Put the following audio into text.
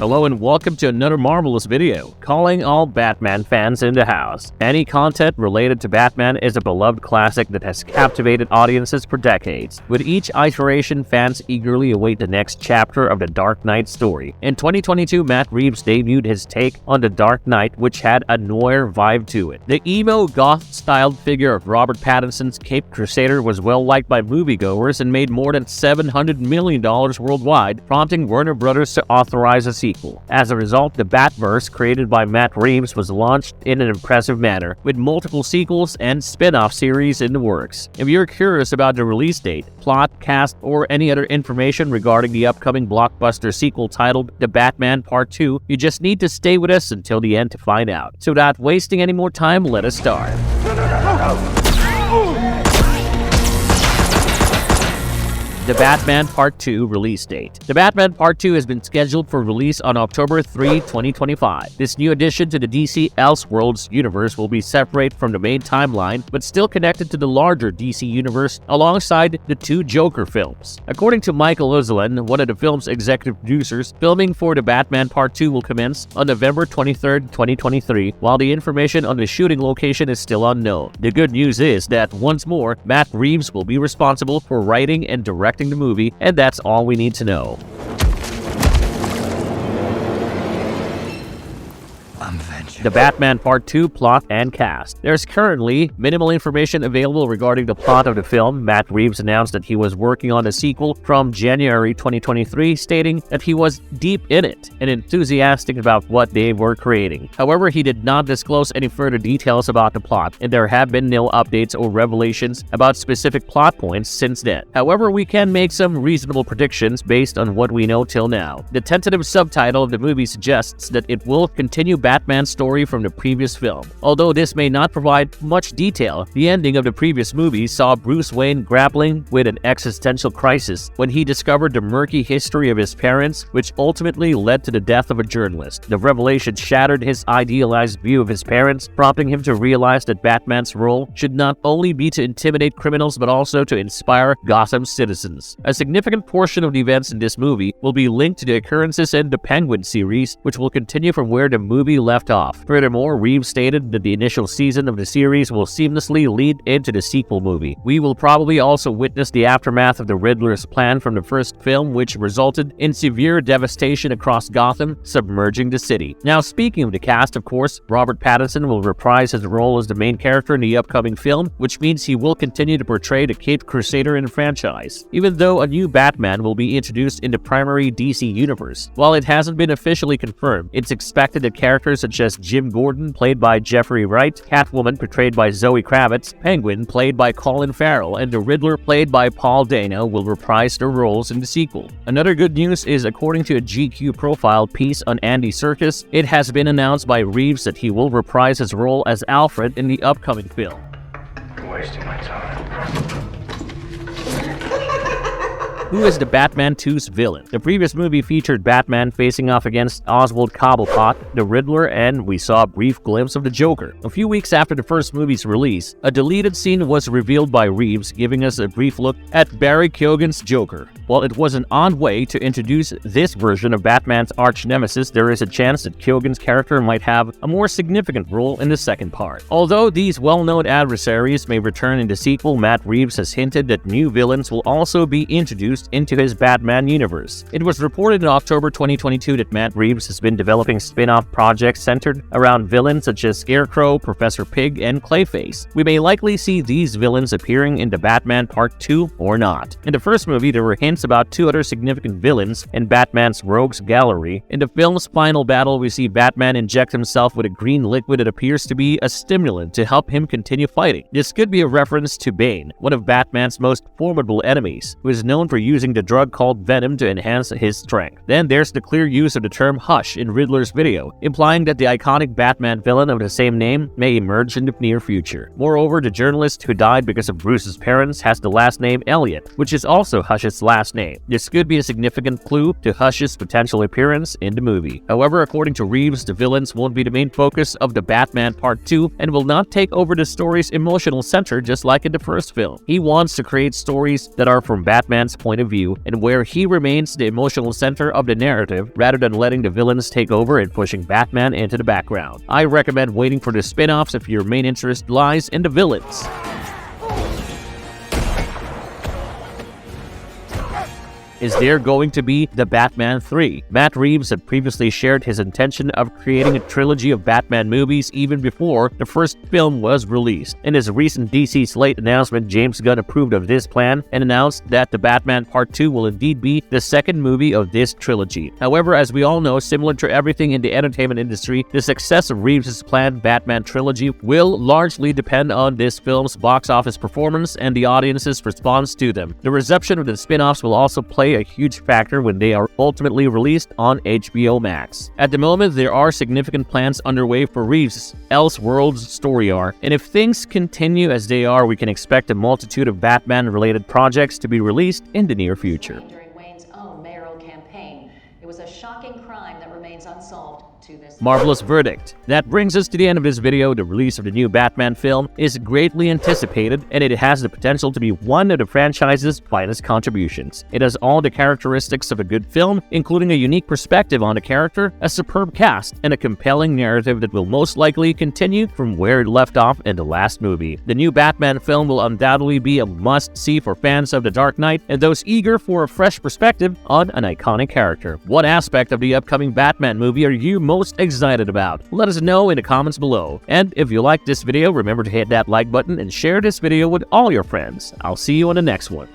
Hello and welcome to another marvelous video, calling all Batman fans in the house. Any content related to Batman is a beloved classic that has captivated audiences for decades. With each iteration, fans eagerly await the next chapter of the Dark Knight story. In 2022, Matt Reeves debuted his take on the Dark Knight, which had a noir vibe to it. The emo, goth-styled figure of Robert Pattinson's Caped Crusader was well liked by moviegoers and made more than $700 million worldwide, prompting Warner Brothers to authorize a sequel. As a result, the Batverse created by Matt Reeves was launched in an impressive manner, with multiple sequels and spin-off series in the works. If you're curious about the release date, plot, cast, or any other information regarding the upcoming blockbuster sequel titled The Batman Part 2, you just need to stay with us until the end to find out. So without wasting any more time, let us start. The Batman Part 2 release date. The Batman Part 2 has been scheduled for release on October 3, 2025. This new addition to the DC Elseworlds universe will be separate from the main timeline, but still connected to the larger DC universe alongside the two Joker films. According to Michael Uzlan, one of the film's executive producers, filming for The Batman Part 2 will commence on November 23, 2023, while the information on the shooting location is still unknown. The good news is that, once more, Matt Reeves will be responsible for writing and directing the movie, and that's all we need to know. The Batman Part 2 plot and cast. There's currently minimal information available regarding the plot of the film. Matt Reeves announced that he was working on a sequel from January 2023, stating that he was deep in it and enthusiastic about what they were creating. However, he did not disclose any further details about the plot, and there have been no updates or revelations about specific plot points since then. However, we can make some reasonable predictions based on what we know till now. The tentative subtitle of the movie suggests that it will continue Batman's story from the previous film. Although this may not provide much detail, the ending of the previous movie saw Bruce Wayne grappling with an existential crisis when he discovered the murky history of his parents, which ultimately led to the death of a journalist. The revelation shattered his idealized view of his parents, prompting him to realize that Batman's role should not only be to intimidate criminals but also to inspire Gotham's citizens. A significant portion of the events in this movie will be linked to the occurrences in the Penguin series, which will continue from where the movie left off. Furthermore, Reeves stated that the initial season of the series will seamlessly lead into the sequel movie. We will probably also witness the aftermath of the Riddler's plan from the first film, which resulted in severe devastation across Gotham, submerging the city. Now, speaking of the cast, of course, Robert Pattinson will reprise his role as the main character in the upcoming film, which means he will continue to portray the Caped Crusader in the franchise, even though a new Batman will be introduced in the primary DC universe. While it hasn't been officially confirmed, it's expected that characters such as Jim Gordon, played by Jeffrey Wright, Catwoman, portrayed by Zoe Kravitz, Penguin, played by Colin Farrell, and the Riddler, played by Paul Dano, will reprise their roles in the sequel. Another good news is, according to a GQ profile piece on Andy Serkis, it has been announced by Reeves that he will reprise his role as Alfred in the upcoming film. You're wasting my time. Who is the Batman 2's villain? The previous movie featured Batman facing off against Oswald Cobblepot, the Riddler, and we saw a brief glimpse of the Joker. A few weeks after the first movie's release, a deleted scene was revealed by Reeves, giving us a brief look at Barry Keoghan's Joker. While it was an odd way to introduce this version of Batman's arch-nemesis, there is a chance that Keoghan's character might have a more significant role in the second part. Although these well-known adversaries may return in the sequel, Matt Reeves has hinted that new villains will also be introduced into his Batman universe. It was reported in October 2022 that Matt Reeves has been developing spin-off projects centered around villains such as Scarecrow, Professor Pig, and Clayface. We may likely see these villains appearing in the Batman Part 2 or not. In the first movie, there were hints about two other significant villains in Batman's rogues gallery. In the film's final battle, we see Batman inject himself with a green liquid that appears to be a stimulant to help him continue fighting. This could be a reference to Bane, one of Batman's most formidable enemies, who is known for using the drug called Venom to enhance his strength. Then there's the clear use of the term Hush in Riddler's video, implying that the iconic Batman villain of the same name may emerge in the near future. Moreover, the journalist who died because of Bruce's parents has the last name Elliot, which is also Hush's last name. This could be a significant clue to Hush's potential appearance in the movie. However, according to Reeves, the villains won't be the main focus of the Batman Part 2 and will not take over the story's emotional center just like in the first film. He wants to create stories that are from Batman's point point of view, and where he remains the emotional center of the narrative rather than letting the villains take over and pushing Batman into the background. I recommend waiting for the spin-offs if your main interest lies in the villains. Is there going to be The Batman 3? Matt Reeves had previously shared his intention of creating a trilogy of Batman movies even before the first film was released. In his recent DC slate announcement, James Gunn approved of this plan and announced that The Batman Part 2 will indeed be the second movie of this trilogy. However, as we all know, similar to everything in the entertainment industry, the success of Reeves' planned Batman trilogy will largely depend on this film's box office performance and the audience's response to them. The reception of the spin-offs will also play a huge factor when they are ultimately released on HBO Max. At the moment, there are significant plans underway for Reeves' Elseworlds story arc, and if things continue as they are, we can expect a multitude of Batman-related projects to be released in the near future. During Wayne's own mayoral campaign, it was a shocking crime that remains unsolved to this Marvelous verdict. That brings us to the end of this video. The release of the new Batman film is greatly anticipated, and it has the potential to be one of the franchise's finest contributions. It has all the characteristics of a good film, including a unique perspective on the character, a superb cast, and a compelling narrative that will most likely continue from where it left off in the last movie. The new Batman film will undoubtedly be a must-see for fans of The Dark Knight and those eager for a fresh perspective on an iconic character. What aspect of the upcoming Batman movie are you most excited about? Let us know in the comments below. And if you liked this video, remember to hit that like button and share this video with all your friends. I'll see you on the next one.